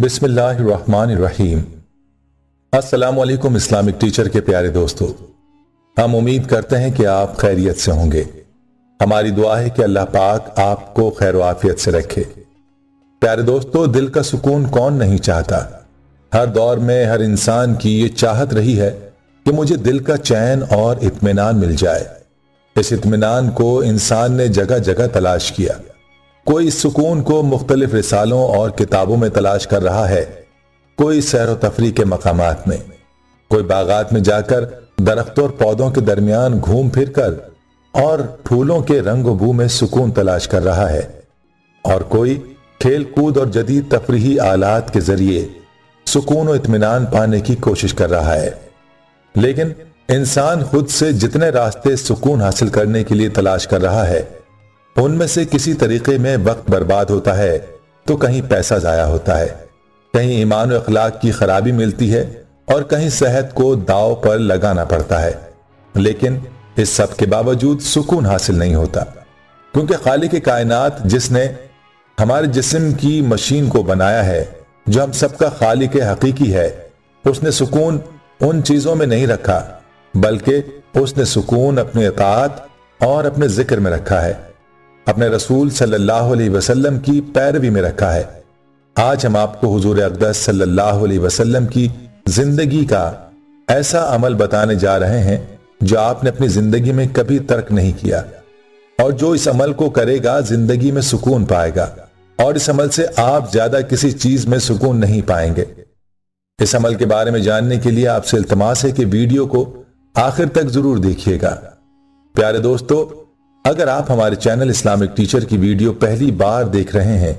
बिस्मिल्लाहिर्रहमानिर्रहीम। अस्सलाम वालेकुम इस्लामिक टीचर के प्यारे दोस्तों, हम उम्मीद करते हैं कि आप खैरियत से होंगे। हमारी दुआ है कि अल्लाह पाक आपको खैर व आफियत से रखे। प्यारे दोस्तों, दिल का सुकून कौन नहीं चाहता। हर दौर में हर इंसान की ये चाहत रही है कि मुझे दिल का चैन और इत्मीनान मिल जाए। इस इत्मीनान को इंसान ने जगह जगह तलाश किया। कोई इस सुकून को मुख्तलिफ रिसालों और किताबों में तलाश कर रहा है, कोई सैर व तफरीह के मकामात में, कोई बागात में जाकर दरख्तों और पौधों के दरमियान घूम फिर कर और फूलों के रंग व बू में सुकून तलाश कर रहा है, और कोई खेल कूद और जदीद तफरीही आलात के जरिए सुकून व इत्मीनान पाने की कोशिश कर रहा है। लेकिन इंसान खुद से जितने रास्ते सुकून हासिल करने के लिए तलाश कर रहा है, उनमें से किसी तरीके में वक्त बर्बाद होता है तो कहीं पैसा जाया होता है, कहीं ईमान व अखलाक की खराबी मिलती है और कहीं सेहत को दांव पर लगाना पड़ता है। लेकिन इस सब के बावजूद सुकून हासिल नहीं होता, क्योंकि खालिक कायनात जिसने हमारे जिस्म की मशीन को बनाया है, जो हम सबका खालिक हकीकी है, उसने सुकून उन चीजों में नहीं रखा, बल्कि उसने सुकून अपनी इताअत और अपने जिक्र में रखा है, अपने रसूल सल्लल्लाहु अलैहि वसल्लम की पैरवी में रखा है। आज हम आपको हुजूर अक़दस सल्लल्लाहु अलैहि वसल्लम की जिंदगी का ऐसा अमल बताने जा रहे हैं जो आपने अपनी जिंदगी में कभी तर्क नहीं किया, और जो इस अमल को करेगा जिंदगी में सुकून पाएगा, और इस अमल से आप ज्यादा किसी चीज में सुकून नहीं पाएंगे। इस अमल के बारे में जानने के लिए आपसे इल्तमास है कि वीडियो को आखिर तक जरूर देखिएगा। प्यारे दोस्तों, अगर आप हमारे चैनल इस्लामिक टीचर की वीडियो पहली बार देख रहे हैं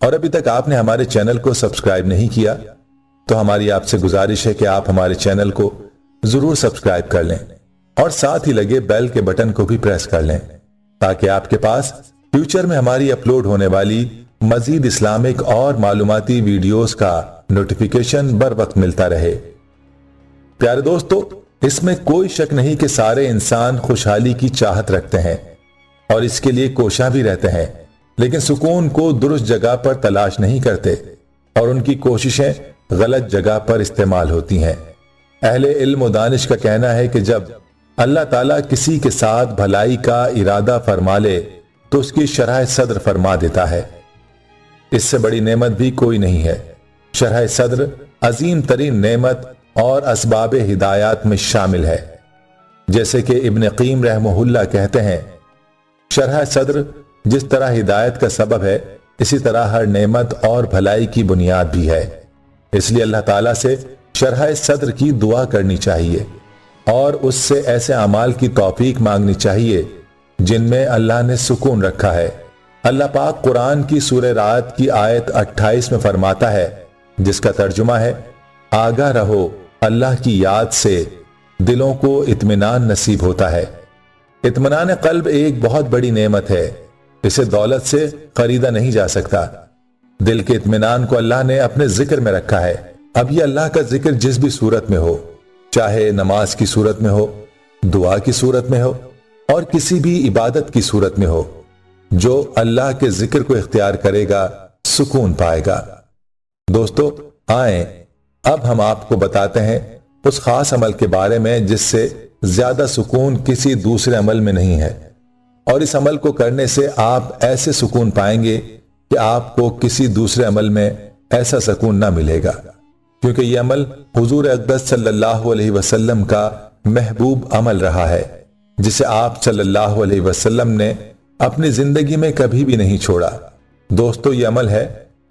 और अभी तक आपने हमारे चैनल को सब्सक्राइब नहीं किया, तो हमारी आपसे गुजारिश है कि आप हमारे चैनल को जरूर सब्सक्राइब कर लें और साथ ही लगे बेल के बटन को भी प्रेस कर लें, ताकि आपके पास फ्यूचर में हमारी अपलोड होने वाली मजीद इस्लामिक और मालूमाती वीडियोस का नोटिफिकेशन बर वक्त मिलता रहे। प्यारे दोस्तों, इसमें कोई शक नहीं कि सारे इंसान खुशहाली की चाहत रखते हैं और इसके लिए कोशिश भी रहते हैं, लेकिन सुकून को दुरुस्त जगह पर तलाश नहीं करते और उनकी कोशिशें गलत जगह पर इस्तेमाल होती हैं। अहले इल्म व दानिश का कहना है कि जब अल्लाह ताला किसी के साथ भलाई का इरादा फरमा ले तो उसकी शरह सद्र फरमा देता है। इससे बड़ी नेमत भी कोई नहीं है। शरह सद्र अजीम तरीन नेमत और असबाब हिदायत में शामिल है। जैसे कि इब्न क़ीम रहमहुल्लाह कहते हैं, शरह सद्र जिस तरह हिदायत का सबब है, इसी तरह हर नेमत और भलाई की बुनियाद भी है। इसलिए अल्लाह ताला से शरह सद्र की दुआ करनी चाहिए और उससे ऐसे अमाल की तौफीक मांगनी चाहिए जिनमें अल्लाह ने सुकून रखा है। अल्लाह पाक कुरान की सूरह रात की आयत 28 में फरमाता है, जिसका तर्जुमा है, आगाह रहो अल्लाह की याद से दिलों को इत्मीनान नसीब होता है। इत्मीनान कल्ब एक बहुत बड़ी नेमत है, इसे दौलत से खरीदा नहीं जा सकता। दिल के इत्मीनान को अल्लाह ने अपने जिक्र में रखा है। अब ये अल्लाह का जिक्र जिस भी सूरत में हो, चाहे नमाज की सूरत में हो, दुआ की सूरत में हो और किसी भी इबादत की सूरत में हो, जो अल्लाह के जिक्र को इख्तियार करेगा सुकून पाएगा। दोस्तों, आए अब हम आपको बताते हैं उस खास अमल के बारे में जिससे ज्यादा सुकून किसी दूसरे अमल में नहीं है, और इस अमल को करने से आप ऐसे सुकून पाएंगे कि आपको किसी दूसरे अमल में ऐसा सुकून ना मिलेगा, क्योंकि यह अमल हुजूर अक़दस सल्लल्लाहु अलैहि वसल्लम का महबूब अमल रहा है, जिसे आप सल्लल्लाहु अलैहि वसल्लम ने अपनी जिंदगी में कभी भी नहीं छोड़ा। दोस्तों, यह अमल है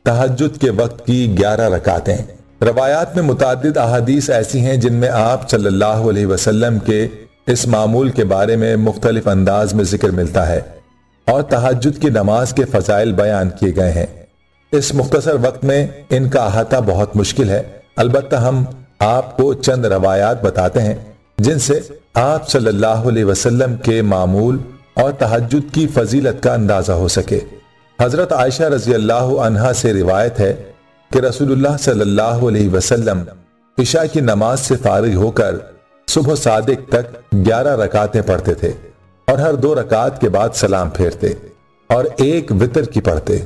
तहज्जुद के वक्त की 11 रकातें। रवायात में मुताद्दिद अहादीस ऐसी हैं जिनमें आप सल्लल्लाहु अलैहि वसल्लम के इस मामूल के बारे में मुख्तलिफ अंदाज में जिक्र मिलता है और तहज्जुद की नमाज के फजाइल बयान किए गए हैं। इस मुख्तसर वक्त में इनका अहाता बहुत मुश्किल है। अलबत्ता हम आपको चंद रवायात बताते हैं जिनसे आप सल्लल्लाहु अलैहि वसल्लम के मामूल और तहज्जुद की फजीलत का अंदाजा हो सके। हजरत आयशा रजी अल्लाह अन्हा से रिवायत है कि रसूलुल्लाह सल्लल्लाहु अलैहि वसल्लम इशा की नमाज से फारिग होकर सुबह सादिक तक 11 रकातें पढ़ते थे और हर 2 रकात के बाद सलाम फेरते और एक वितर की पढ़ते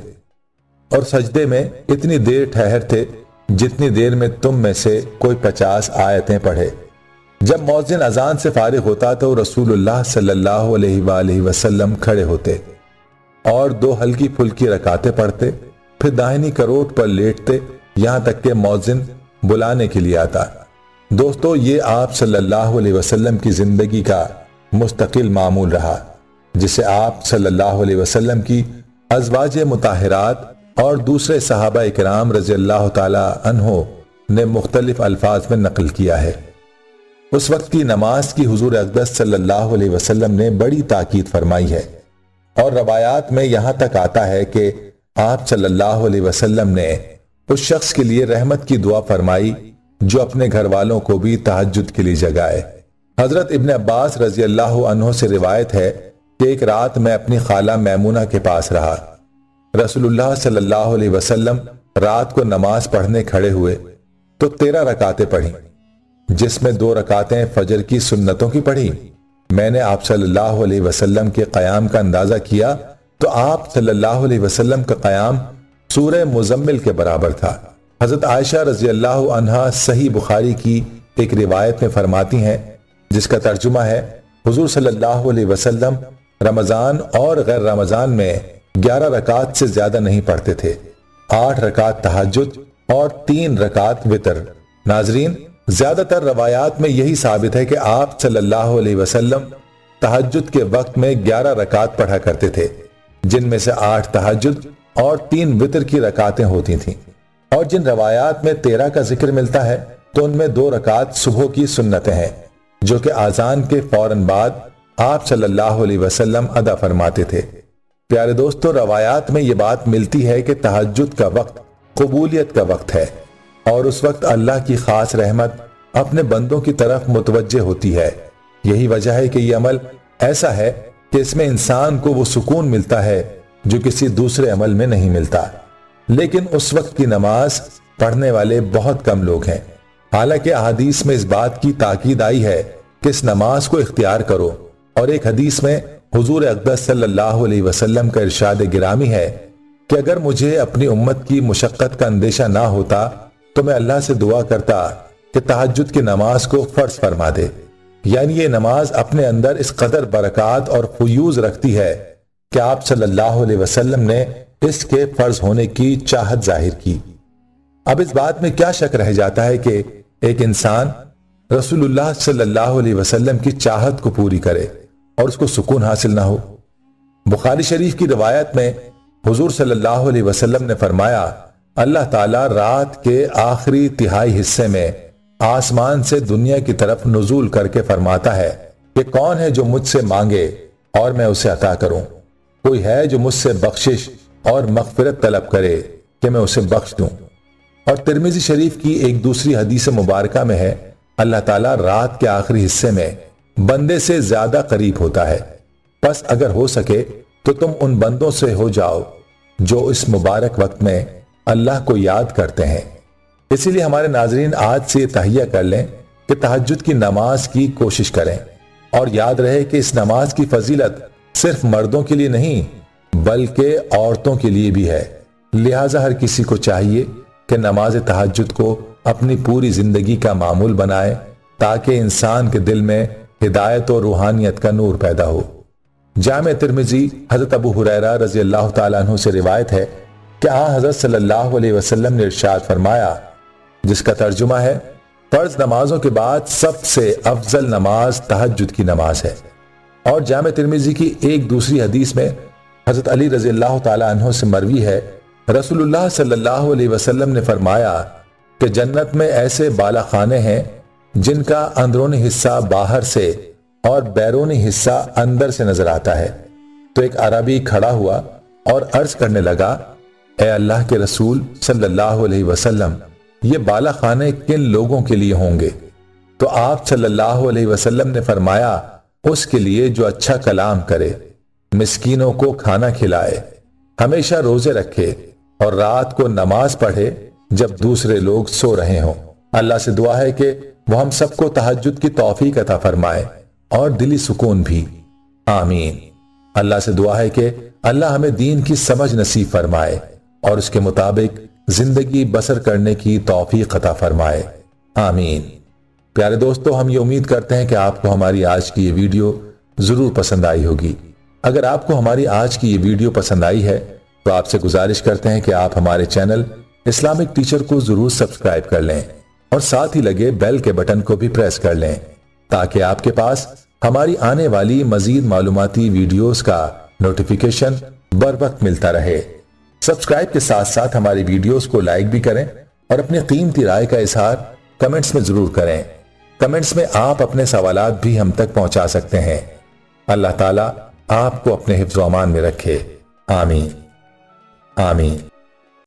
और सजदे में इतनी देर ठहरते جتنی دیر میں تم میں سے کوئی 50 آیتیں پڑھے۔ جب مؤذن اذان سے فارغ ہوتا تو رسول اللہ صلی اللہ علیہ وآلہ وسلم کھڑے ہوتے اور 2 ہلکی پھلکی رکعتیں پڑھتے، پھر داہنی کروٹ پر لیٹتے یہاں تک کہ مؤذن بلانے کے لیے آتا۔ دوستو، یہ آپ صلی اللہ علیہ وسلم کی زندگی کا مستقل معمول رہا، جسے آپ صلی اللہ علیہ وسلم کی ازواج مطہرات اور دوسرے صحابہ اکرام رضی اللہ تعالی عنہ نے مختلف الفاظ میں نقل کیا ہے۔ اس وقت کی نماز کی حضور اقدس صلی اللہ علیہ وسلم نے بڑی تاکید فرمائی ہے، اور روایات میں یہاں تک آتا ہے کہ آپ صلی اللہ علیہ وسلم نے اس شخص کے لیے رحمت کی دعا فرمائی جو اپنے گھر والوں کو بھی تہجد کے لیے جگائے۔ حضرت ابن عباس رضی اللہ عنہ سے روایت ہے کہ ایک رات میں اپنی خالہ میمونہ کے پاس رہا۔ رسول اللہ صلی اللہ علیہ وسلم رات کو نماز پڑھنے کھڑے ہوئے تو 13 رکعتیں پڑھیں، جس میں 2 رکعتیں فجر کی سنتوں کی پڑھی۔ میں نے آپ صلی اللہ علیہ وسلم کے قیام کا اندازہ کیا تو آپ صلی اللہ علیہ وسلم کا قیام سورہ مزمل کے برابر تھا۔ حضرت عائشہ رضی اللہ عنہا صحیح بخاری کی ایک روایت میں فرماتی ہیں، جس کا ترجمہ ہے، حضور صلی اللہ علیہ وسلم رمضان اور غیر رمضان میں 11 رکعت سے زیادہ نہیں پڑھتے تھے، 8 رکعت تہجد اور 3 رکعت وتر۔ ناظرین، زیادہ تر روایات میں یہی ثابت ہے کہ آپ صلی اللہ علیہ وسلم تہجد کے وقت میں 11 رکعت پڑھا کرتے تھے، جن میں سے 8 تہجد اور 3 وتر کی رکعتیں ہوتی تھیں، اور جن روایات میں 13 کا ذکر ملتا ہے تو ان میں 2 رکعت صبح کی سنتیں ہیں، جو کہ اذان کے فوراً بعد آپ صلی اللہ علیہ وسلم ادا فرماتے تھے۔ پیارے دوستو، روایات میں یہ بات ملتی ہے کہ تہجد کا وقت قبولیت کا وقت ہے، اور اس وقت اللہ کی خاص رحمت اپنے بندوں کی طرف متوجہ ہوتی ہے۔ یہی وجہ ہے کہ یہ عمل ایسا ہے کہ اس میں انسان کو وہ سکون ملتا ہے جو کسی دوسرے عمل میں نہیں ملتا۔ لیکن اس وقت کی نماز پڑھنے والے بہت کم لوگ ہیں، حالانکہ احادیث میں اس بات کی تاکید آئی ہے کہ اس نماز کو اختیار کرو، اور ایک حدیث میں حضور اقدس صلی اللہ علیہ وسلم کا ارشاد گرامی ہے کہ اگر مجھے اپنی امت کی مشقت کا اندیشہ نہ ہوتا تو میں اللہ سے دعا کرتا کہ تہجد کی نماز کو فرض فرما دے۔ یعنی یہ نماز اپنے اندر اس قدر برکات اور فیوز رکھتی ہے کہ آپ صلی اللہ علیہ وسلم نے اس کے فرض ہونے کی چاہت ظاہر کی۔ اب اس بات میں کیا شک رہ جاتا ہے کہ ایک انسان رسول اللہ صلی اللہ علیہ وسلم کی چاہت کو پوری کرے اور اس کو سکون حاصل نہ ہو۔ بخاری شریف کی روایت میں حضور صلی اللہ علیہ وسلم نے فرمایا، اللہ تعالیٰ رات کے آخری تہائی حصے میں آسمان سے دنیا کی طرف نزول کر کے فرماتا ہے کہ کون ہے جو مجھ سے مانگے اور میں اسے عطا کروں، کوئی ہے جو مجھ سے بخشش اور مغفرت طلب کرے کہ میں اسے بخش دوں۔ اور ترمذی شریف کی ایک دوسری حدیث مبارکہ میں ہے، اللہ تعالیٰ رات کے آخری حصے میں بندے سے زیادہ قریب ہوتا ہے، پس اگر ہو سکے تو تم ان بندوں سے ہو جاؤ جو اس مبارک وقت میں اللہ کو یاد کرتے ہیں۔ اسی لیے ہمارے ناظرین آج سے یہ تہیہ کر لیں کہ تہجد کی نماز کی کوشش کریں، اور یاد رہے کہ اس نماز کی فضیلت صرف مردوں کے لیے نہیں بلکہ عورتوں کے لیے بھی ہے۔ لہٰذا ہر کسی کو چاہیے کہ نماز تہجد کو اپنی پوری زندگی کا معمول بنائے، تاکہ انسان کے دل میں ہدایت اور روحانیت کا نور پیدا ہو۔ جامع ترمذی حضرت ابو ہریرہ رضی اللہ تعالیٰ عنہ سے روایت ہے کہ حضرت صلی اللہ علیہ وسلم نے ارشاد فرمایا، جس کا ترجمہ ہے، فرض نمازوں کے بعد سب سے افضل نماز تہجد کی نماز ہے۔ اور جامع ترمذی کی ایک دوسری حدیث میں حضرت علی رضی اللہ تعالیٰ عنہ سے مروی ہے، رسول اللہ صلی اللہ علیہ وسلم نے فرمایا کہ جنت میں ایسے بالا خانے ہیں جن کا اندرونی حصہ باہر سے اور بیرونی حصہ اندر سے نظر آتا ہے۔ تو ایک عربی کھڑا ہوا اور عرض کرنے لگا، اے اللہ کے رسول صلی اللہ علیہ وسلم، یہ بالا خانے کن لوگوں کے لیے ہوں گے؟ تو آپ صلی اللہ علیہ وسلم نے فرمایا، اس کے لیے جو اچھا کلام کرے، مسکینوں کو کھانا کھلائے، ہمیشہ روزے رکھے اور رات کو نماز پڑھے جب دوسرے لوگ سو رہے ہوں۔ اللہ سے دعا ہے کہ وہ ہم سب کو تہجد کی توفیق عطا فرمائے اور دلی سکون بھی، آمین۔ اللہ سے دعا ہے کہ اللہ ہمیں دین کی سمجھ نصیب فرمائے اور اس کے مطابق जिंदगी बसर करने की तौफीक अता फरमाए, आमीन। प्यारे दोस्तों, हम ये उम्मीद करते हैं कि आपको हमारी आज की ये वीडियो जरूर पसंद आई होगी। अगर आपको हमारी आज की ये वीडियो पसंद आई है तो आपसे गुजारिश करते हैं कि आप हमारे चैनल इस्लामिक टीचर को जरूर सब्सक्राइब कर लें और साथ ही लगे बेल के बटन को भी प्रेस कर लें, ताकि आपके पास हमारी आने वाली मजीद मालूमाती वीडियोस का नोटिफिकेशन बर वक्त मिलता रहे। सब्सक्राइब के साथ साथ हमारी वीडियोस को लाइक भी करें और अपनी कीमती राय का इजहार कमेंट्स में जरूर करें। कमेंट्स में आप अपने सवालात भी हम तक पहुंचा सकते हैं। अल्लाह ताला आपको अपने हिफ्ज़ व अमान में रखे, आमीन आमीन।